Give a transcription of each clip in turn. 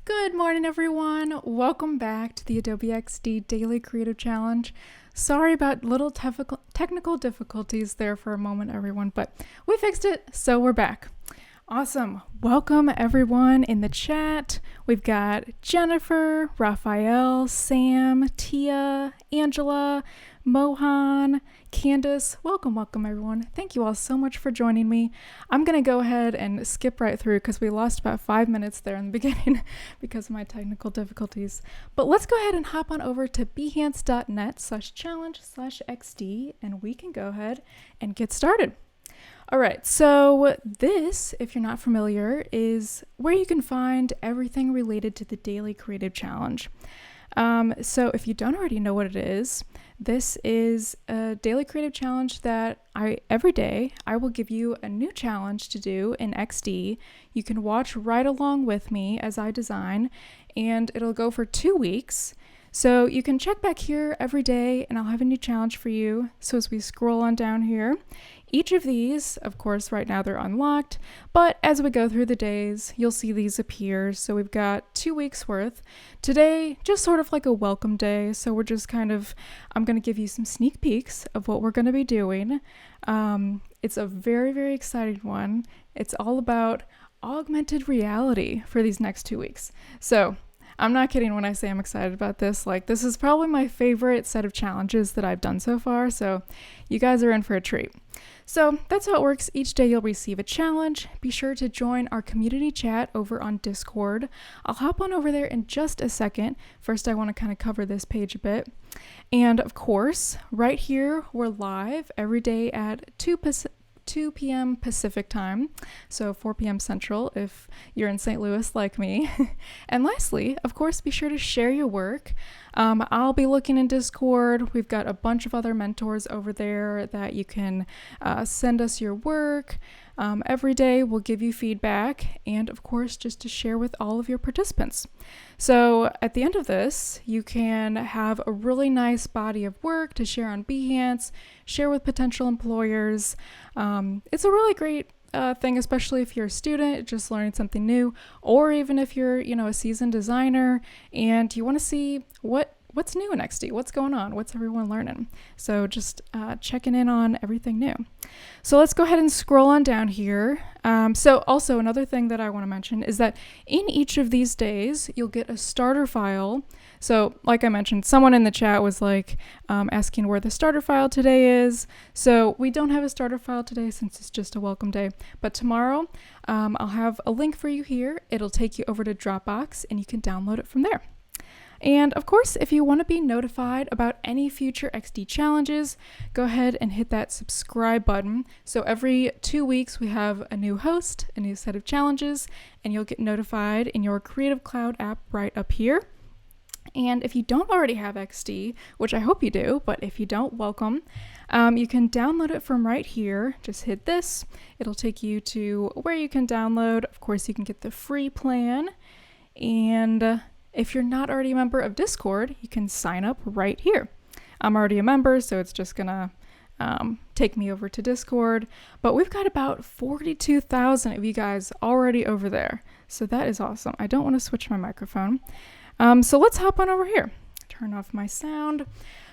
Good morning, everyone. Welcome back to the Adobe XD Daily Creative Challenge. Sorry about little technical difficulties there for a moment, everyone, but we fixed it, so we're back. Awesome. Welcome, everyone in the chat. We've got Jennifer, Raphael, Sam, Tia, Angela, Mohan, Candace. Welcome, everyone. Thank you all so much for joining me. I'm going to go ahead and skip right through because we lost about 5 minutes there in the beginning because of my technical difficulties. But let's go ahead and hop on over to behance.net/challenge/XD and we can go ahead and get started. All right, so this, if you're not familiar, is where you can find everything related to the Daily Creative Challenge. So if you don't already know what it is, this is a daily creative challenge that every day I will give you a new challenge to do in XD. You can watch right along with me as I design, and it'll go for 2 weeks. So you can check back here every day and I'll have a new challenge for you. So as we scroll on down here, each of these, of course, right now they're unlocked, but as we go through the days, you'll see these appear. So we've got 2 weeks worth. Today, just sort of like a welcome day. So we're just I'm going to give you some sneak peeks of what we're going to be doing. It's a very, very exciting one. It's all about augmented reality for these next 2 weeks. So I'm not kidding when I say I'm excited about this. This is probably my favorite set of challenges that I've done so far, so you guys are in for a treat. So that's how it works. Each day you'll receive a challenge. Be sure to join our community chat over on Discord. I'll hop on over there in just a second. First, I want to kind of cover this page a bit. And of course, right here, we're live every day at 2 p.m. Pacific time, so 4 p.m. Central if you're in St. Louis like me. And lastly, of course, be sure to share your work. I'll be looking in Discord. We've got a bunch of other mentors over there that you can send us your work. Every day we'll give you feedback and of course just to share with all of your participants. So at the end of this, you can have a really nice body of work to share on Behance, share with potential employers. It's a really great thing, especially if you're a student just learning something new, or even if you're, a seasoned designer and you want to see what's new in XD, what's going on, what's everyone learning. So just checking in on everything new. So let's go ahead and scroll on down here. So also another thing that I want to mention is that in each of these days, you'll get a starter file. So like I mentioned, someone in the chat was asking where the starter file today is. So we don't have a starter file today since it's just a welcome day, but tomorrow I'll have a link for you here. It'll take you over to Dropbox and you can download it from there. And of course, if you want to be notified about any future XD challenges, go ahead and hit that subscribe button. So every 2 weeks, we have a new host, a new set of challenges, and you'll get notified in your Creative Cloud app right up here. And if you don't already have XD, which I hope you do, but if you don't, welcome. You can download it from right here. Just hit this. It'll take you to where you can download. Of course, you can get the free plan. And if you're not already a member of Discord, you can sign up right here. I'm already a member, so it's just gonna take me over to Discord. But we've got about 42,000 of you guys already over there. So that is awesome. I don't want to switch my microphone. So let's hop on over here. Turn off my sound.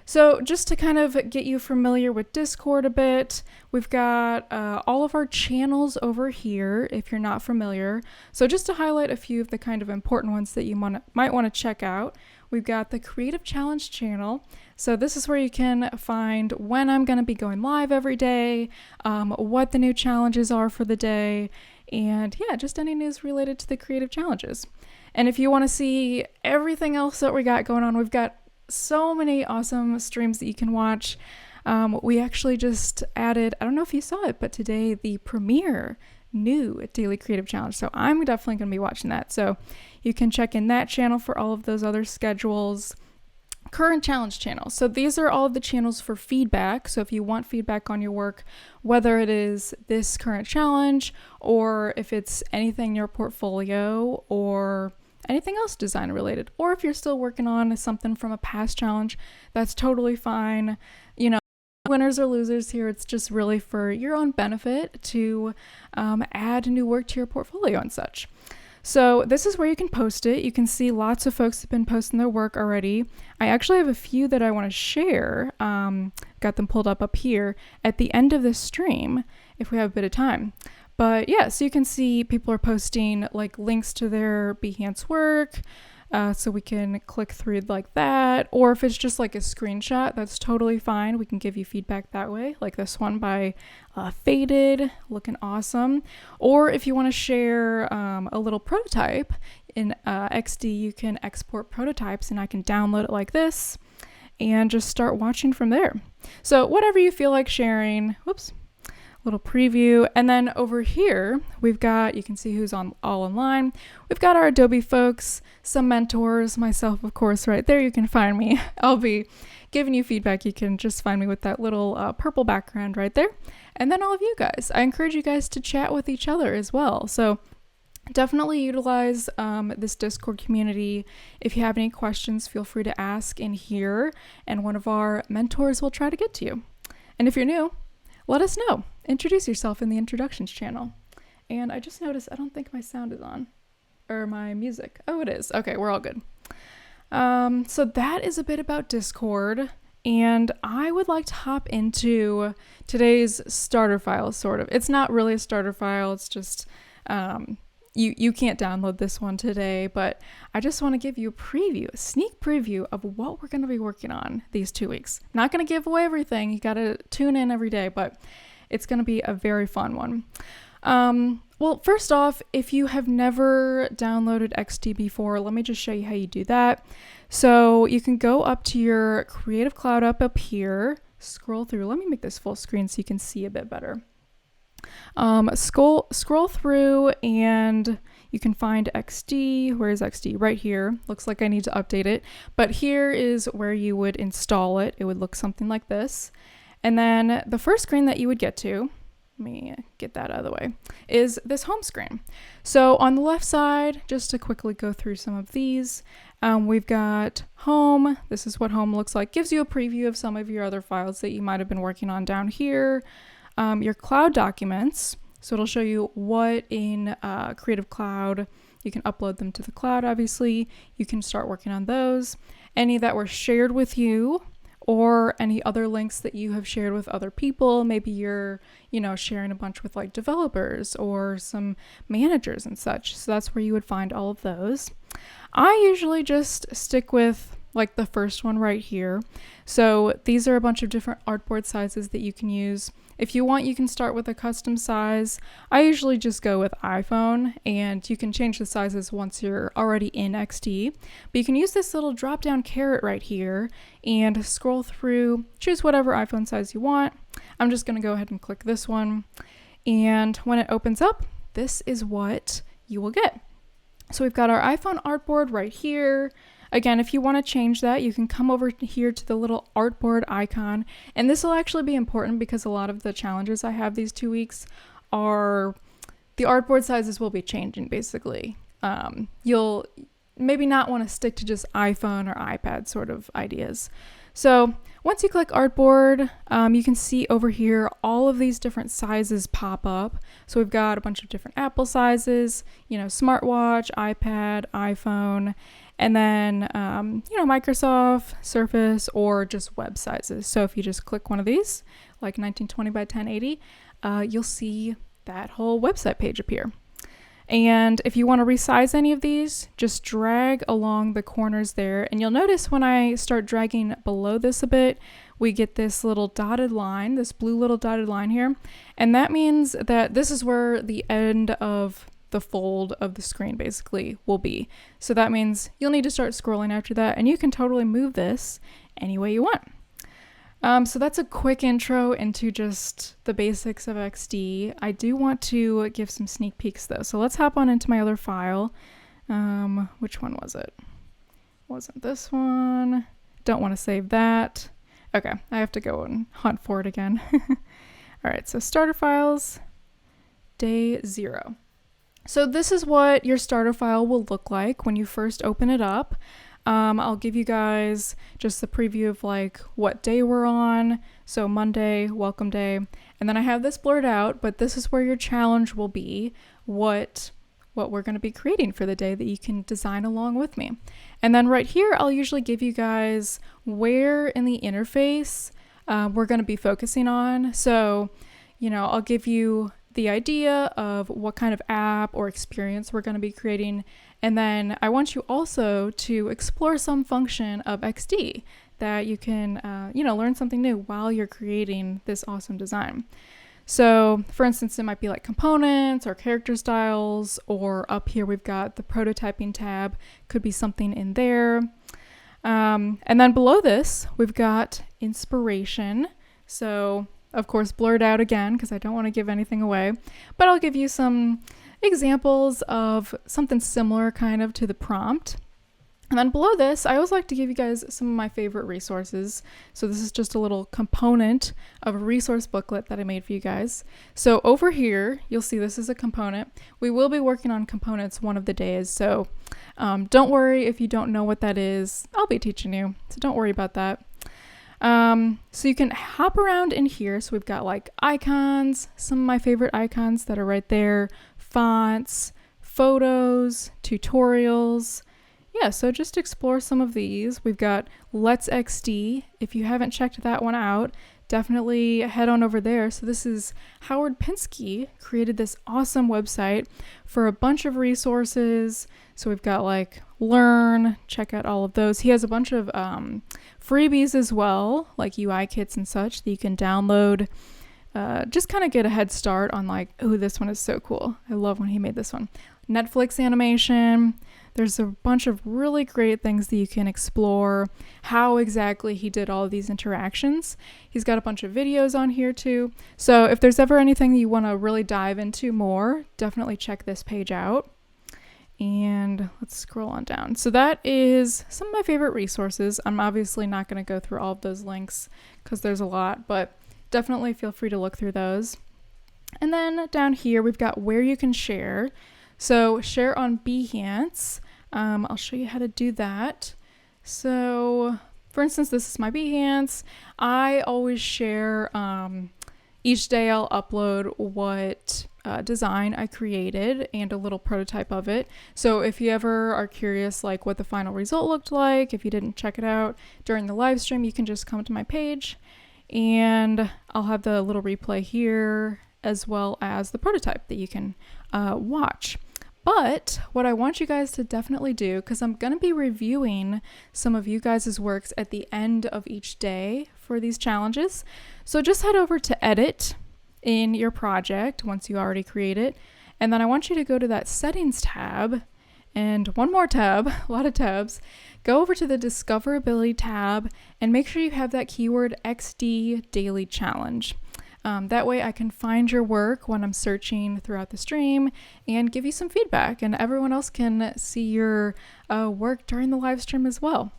So just to kind of get you familiar with Discord a bit, we've got all of our channels over here if you're not familiar. So just to highlight a few of the kind of important ones that you might want to check out, we've got the Creative Challenge channel. So this is where you can find when I'm going to be going live every day, what the new challenges are for the day, and yeah, just any news related to the creative challenges. And if you want to see everything else that we got going on, we've got so many awesome streams that you can watch. We actually just added, I don't know if you saw it, but today the premiere new Daily Creative Challenge. So I'm definitely going to be watching that. So you can check in that channel for all of those other schedules. Current challenge channel. So these are all of the channels for feedback. So if you want feedback on your work, whether it is this current challenge or if it's anything in your portfolio or anything else design related, or if you're still working on something from a past challenge, that's totally fine. Winners or losers here. It's just really for your own benefit to add new work to your portfolio and such. So this is where you can post it. You can see lots of folks have been posting their work already. I actually have a few that I want to share. Got them pulled up here at the end of this stream if we have a bit of time. But yeah, so you can see people are posting like links to their Behance work. So we can click through like that, or if it's just like a screenshot, that's totally fine. We can give you feedback that way, like this one by Faded, looking awesome. Or if you want to share a little prototype in XD, you can export prototypes and I can download it like this and just start watching from there. So whatever you feel like sharing, whoops. Little preview. And then over here, we've got, you can see who's all online. We've got our Adobe folks, some mentors, myself, of course, right there. You can find me. I'll be giving you feedback. You can just find me with that little purple background right there. And then all of you guys, I encourage you guys to chat with each other as well. So definitely utilize this Discord community. If you have any questions, feel free to ask in here and one of our mentors will try to get to you. And if you're new, let us know. Introduce yourself in the introductions channel. And I just noticed I don't think my sound is on. Or my music. Oh, it is. Okay, we're all good. So that is a bit about Discord. And I would like to hop into today's starter file, sort of. It's not really a starter file. It's just, you can't download this one today. But I just want to give you a preview, a sneak preview of what we're going to be working on these 2 weeks. Not going to give away everything. You got to tune in every day, but it's going to be a very fun one. Well, first off, if you have never downloaded XD before, let me just show you how you do that. So you can go up to your Creative Cloud up here, scroll through. Let me make this full screen so you can see a bit better. Scroll through and you can find XD. Where is XD? Right here. Looks like I need to update it, but here is where you would install it. It would look something like this. And then the first screen that you would get to, let me get that out of the way, is this home screen. So on the left side, just to quickly go through some of these, we've got home. This is what home looks like. Gives you a preview of some of your other files that you might have been working on down here. Your cloud documents. So it'll show you what in Creative Cloud, you can upload them to the cloud, obviously. You can start working on those. Any that were shared with you, or any other links that you have shared with other people. Maybe you're, sharing a bunch with like developers or some managers and such. So that's where you would find all of those. I usually just stick with like the first one right here. So these are a bunch of different artboard sizes that you can use. If you want, you can start with a custom size. I usually just go with iPhone, and you can change the sizes once you're already in XD. But you can use this little drop down caret right here and scroll through, choose whatever iPhone size you want. I'm just going to go ahead and click this one. And when it opens up, this is what you will get. So we've got our iPhone artboard right here. Again, if you want to change that, you can come over here to the little artboard icon. And this will actually be important because a lot of the challenges I have these 2 weeks are the artboard sizes will be changing basically. You'll maybe not want to stick to just iPhone or iPad sort of ideas. So once you click artboard, you can see over here all of these different sizes pop up. So we've got a bunch of different Apple sizes, smartwatch, iPad, iPhone, and then, Microsoft, Surface, or just web sizes. So if you just click one of these, like 1920 by 1080, you'll see that whole website page appear. And if you want to resize any of these, just drag along the corners there. And you'll notice when I start dragging below this a bit, we get this little dotted line, this blue little dotted line here. And that means that this is where the end of the fold of the screen basically will be. So that means you'll need to start scrolling after that, and you can totally move this any way you want. So that's a quick intro into just the basics of XD. I do want to give some sneak peeks though. So let's hop on into my other file. Which one was it? Wasn't this one? Don't want to save that. Okay, I have to go and hunt for it again. All right, so starter files, day 0. So this is what your starter file will look like when you first open it up. I'll give you guys just the preview of like what day we're on. So Monday, welcome day. And then I have this blurred out, but this is where your challenge will be. What what we're going to be creating for the day that you can design along with me. And then right here, I'll usually give you guys where in the interface we're going to be focusing on. So, I'll give you the idea of what kind of app or experience we're going to be creating. And then I want you also to explore some function of XD that you can, learn something new while you're creating this awesome design. So for instance, it might be like components or character styles, or up here we've got the prototyping tab, could be something in there. And then below this, we've got inspiration. So of course, blurred out again, because I don't want to give anything away, but I'll give you some examples of something similar kind of to the prompt. And then below this, I always like to give you guys some of my favorite resources. So this is just a little component of a resource booklet that I made for you guys. So over here, you'll see this is a component. We will be working on components one of the days. So don't worry if you don't know what that is. I'll be teaching you, so don't worry about that. So you can hop around in here. So we've got like icons, some of my favorite icons that are right there, fonts, photos, tutorials. Yeah, so just explore some of these. We've got Let's XD. If you haven't checked that one out, definitely head on over there. So this is Howard Pinsky created this awesome website for a bunch of resources. So we've got like Learn, check out all of those. He has a bunch of freebies as well, like UI kits and such that you can download. Just kind of get a head start on like, oh, this one is so cool. I love when he made this one. Netflix animation. There's a bunch of really great things that you can explore, how exactly he did all of these interactions. He's got a bunch of videos on here too. So if there's ever anything you want to really dive into more, definitely check this page out. And let's scroll on down. So that is some of my favorite resources. I'm obviously not going to go through all of those links because there's a lot, but definitely feel free to look through those. And then down here, we've got where you can share. So share on Behance. I'll show you how to do that. So for instance, this is my Behance. I always share, each day I'll upload what design I created and a little prototype of it. So if you ever are curious like what the final result looked like, if you didn't check it out during the live stream, you can just come to my page and I'll have the little replay here as well as the prototype that you can watch. But what I want you guys to definitely do, because I'm going to be reviewing some of you guys' works at the end of each day for these challenges. So just head over to edit in your project once you already create it. And then I want you to go to that settings tab and one more tab, a lot of tabs. Go over to the discoverability tab and make sure you have that keyword XD daily challenge. That way I can find your work when I'm searching throughout the stream and give you some feedback, and everyone else can see your work during the live stream as well.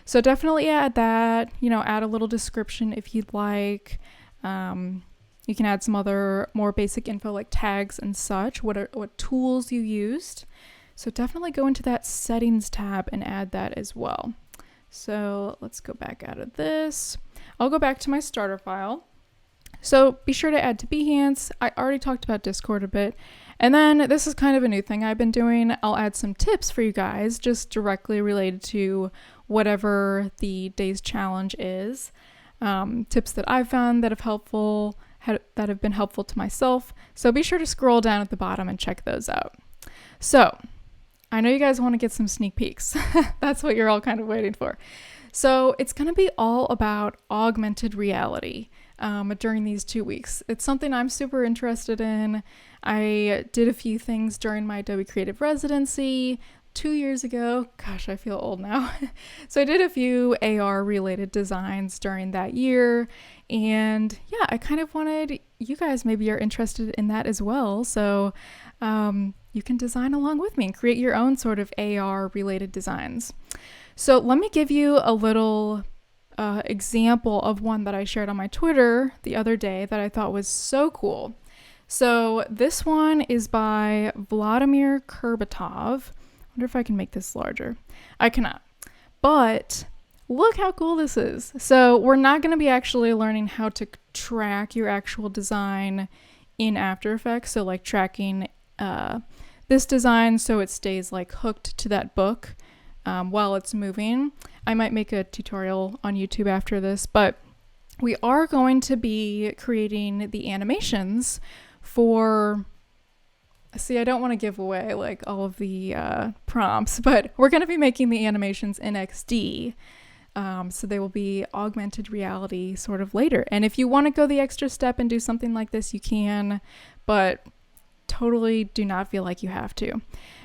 So definitely add that, add a little description if you'd like. You can add some other more basic info like tags and such, what tools you used. So definitely go into that settings tab and add that as well. So let's go back out of this. I'll go back to my starter file. So be sure to add to Behance. I already talked about Discord a bit. And then this is kind of a new thing I've been doing. I'll add some tips for you guys just directly related to whatever the day's challenge is. Tips that I've found that have been helpful to myself. So be sure to scroll down at the bottom and check those out. So I know you guys want to get some sneak peeks. That's what you're all kind of waiting for. So it's going to be all about augmented reality during these 2 weeks. It's something I'm super interested in. I did a few things during my Adobe Creative residency 2 years ago. Gosh, I feel old now. So I did a few AR related designs during that year. And yeah, I kind of wanted you guys, maybe you're interested in that as well. So you can design along with me and create your own sort of AR related designs. So let me give you a little example of one that I shared on my Twitter the other day that I thought was so cool. So this one is by Vladimir Kurbatov. I wonder if I can make this larger. I cannot. But look how cool this is. So we're not going to be actually learning how to track your actual design in After Effects. So like tracking the this design so it stays like hooked to that book while it's moving. I might make a tutorial on YouTube after this, but we are going to be creating the animations for, see, I don't want to give away like all of the prompts, but we're going to be making the animations in XD. So they will be augmented reality sort of later. And if you want to go the extra step and do something like this, you can, but totally do not feel like you have to.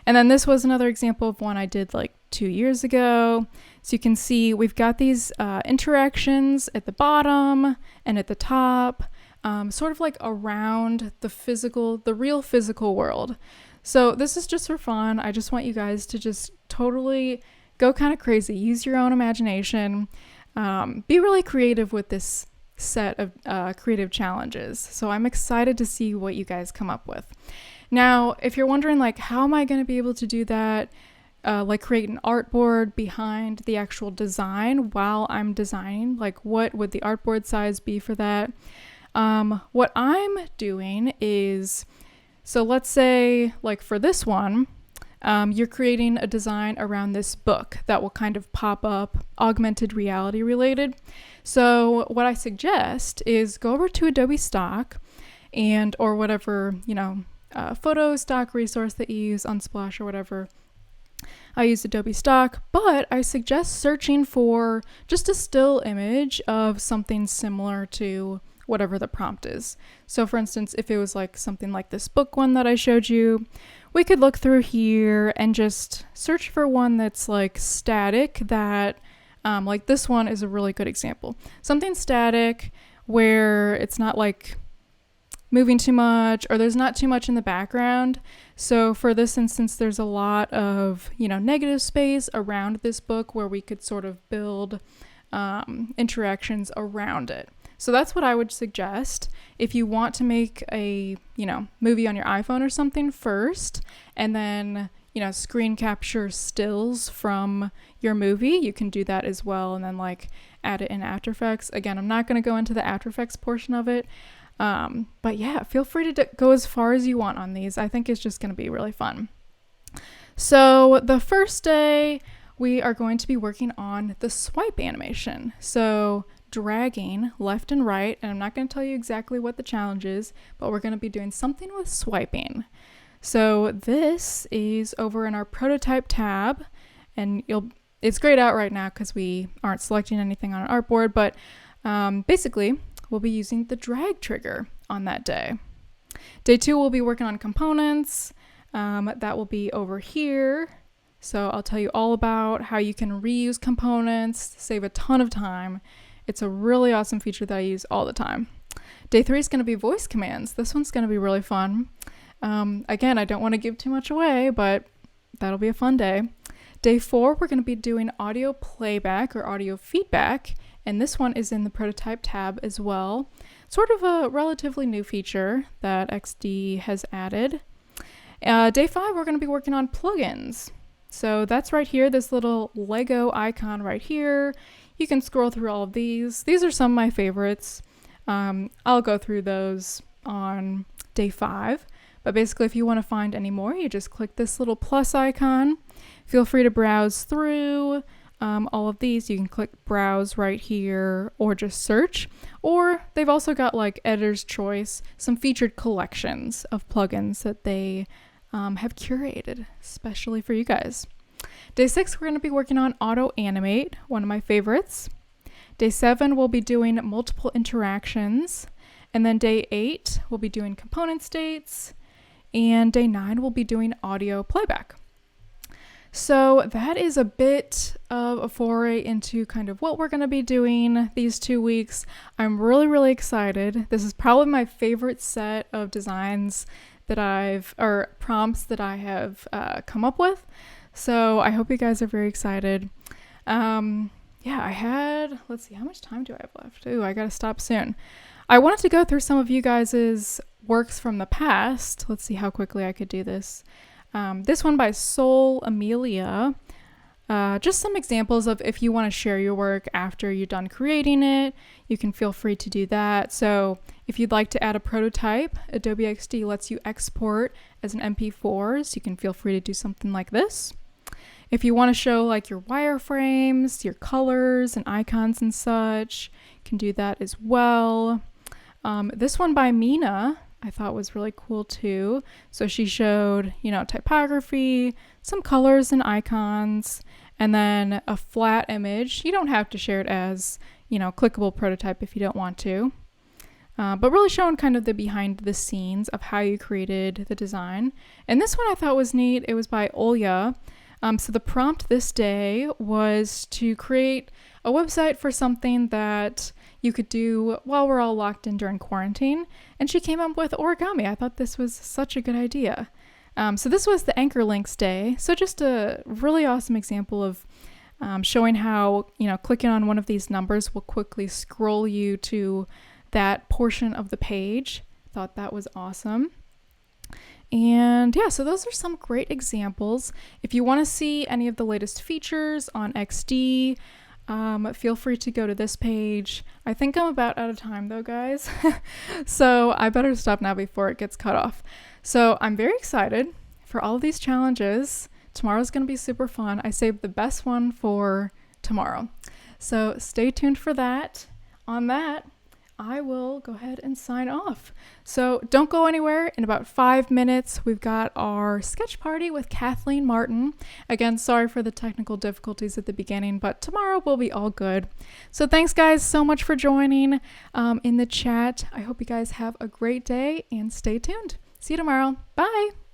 And then this was another example of one I did like 2 years ago. So you can see we've got these interactions at the bottom and at the top, sort of like around the real physical world. So this is just for fun. I just want you guys to just totally go kind of crazy. Use your own imagination. Be really creative with this set of creative challenges. So I'm excited to see what you guys come up with. Now, if you're wondering like, how am I going to be able to do that? Like create an artboard behind the actual design while I'm designing, like what would the artboard size be for that? What I'm doing is, so let's say like for this one, you're creating a design around this book that will kind of pop up augmented reality related. So what I suggest is go over to Adobe Stock or whatever, photo stock resource that you use, Unsplash or whatever. I use Adobe Stock, but I suggest searching for just a still image of something similar to whatever the prompt is. So for instance, if it was like something like this book one that I showed you, we could look through here and just search for one that's like static that, like this one is a really good example. Something static where it's not like moving too much or there's not too much in the background. So for this instance, there's a lot of, negative space around this book where we could sort of build interactions around it. So that's what I would suggest. If you want to make a, movie on your iPhone or something first, and then, screen capture stills from your movie, you can do that as well. And then like add it in After Effects. Again, I'm not going to go into the After Effects portion of it. But yeah, feel free to go as far as you want on these. I think it's just going to be really fun. So the first day we are going to be working on the swipe animation. So dragging left and right, and I'm not going to tell you exactly what the challenge is, but we're going to be doing something with swiping. So this is over in our prototype tab, and it's grayed out right now because we aren't selecting anything on an artboard, but basically we'll be using the drag trigger on that day. Day 2, we'll be working on components. That will be over here. So I'll tell you all about how you can reuse components, save a ton of time. It's a really awesome feature that I use all the time. Day 3 is going to be voice commands. This one's going to be really fun. Again, I don't want to give too much away, but that'll be a fun day. Day 4, we're going to be doing audio playback or audio feedback, and this one is in the prototype tab as well. Sort of a relatively new feature that XD has added. Day 5, we're going to be working on plugins. So that's right here, this little Lego icon right here. You can scroll through all of these. These are some of my favorites. I'll go through those on day 5. But basically, if you want to find any more, you just click this little plus icon. Feel free to browse through all of these. You can click browse right here or just search. Or they've also got like editor's choice, some featured collections of plugins that they have curated, especially for you guys. Day 6, we're going to be working on auto animate, one of my favorites. Day 7, we'll be doing multiple interactions. And then day 8, we'll be doing component states. And day 9, we'll be doing audio playback. So that is a bit of a foray into kind of what we're going to be doing these 2 weeks. I'm really, really excited. This is probably my favorite set of designs that prompts that I have come up with. So I hope you guys are very excited. Let's see, how much time do I have left? Ooh, I gotta stop soon. I wanted to go through some of you guys' works from the past. Let's see how quickly I could do this. This one by Soul Amelia. Just some examples of if you want to share your work after you're done creating it, you can feel free to do that. So If you'd like to add a prototype, Adobe XD lets you export as an MP4, so you can feel free to do something like this. If you want to show like your wireframes, your colors and icons and such, you can do that as well. This one by Mina I thought was really cool too. So she showed, typography, some colors and icons, and then a flat image. You don't have to share it as, clickable prototype if you don't want to. But really showing kind of the behind the scenes of how you created the design. And this one I thought was neat. It was by Olya. So the prompt this day was to create a website for something that you could do while we're all locked in during quarantine. And she came up with origami. I thought this was such a good idea. So this was the Anchor Links day. So just a really awesome example of showing how, clicking on one of these numbers will quickly scroll you to that portion of the page. Thought that was awesome. And yeah, so those are some great examples. If you want to see any of the latest features on XD, feel free to go to this page. I think I'm about out of time though, guys. So I better stop now before it gets cut off. So I'm very excited for all of these challenges. Tomorrow's going to be super fun. I saved the best one for tomorrow. So stay tuned for that. On that, I will go ahead and sign off. So don't go anywhere. In about 5 minutes, we've got our sketch party with Kathleen Martin. Again, sorry for the technical difficulties at the beginning, but tomorrow will be all good. So thanks guys so much for joining in the chat. I hope you guys have a great day and stay tuned. See you tomorrow. Bye.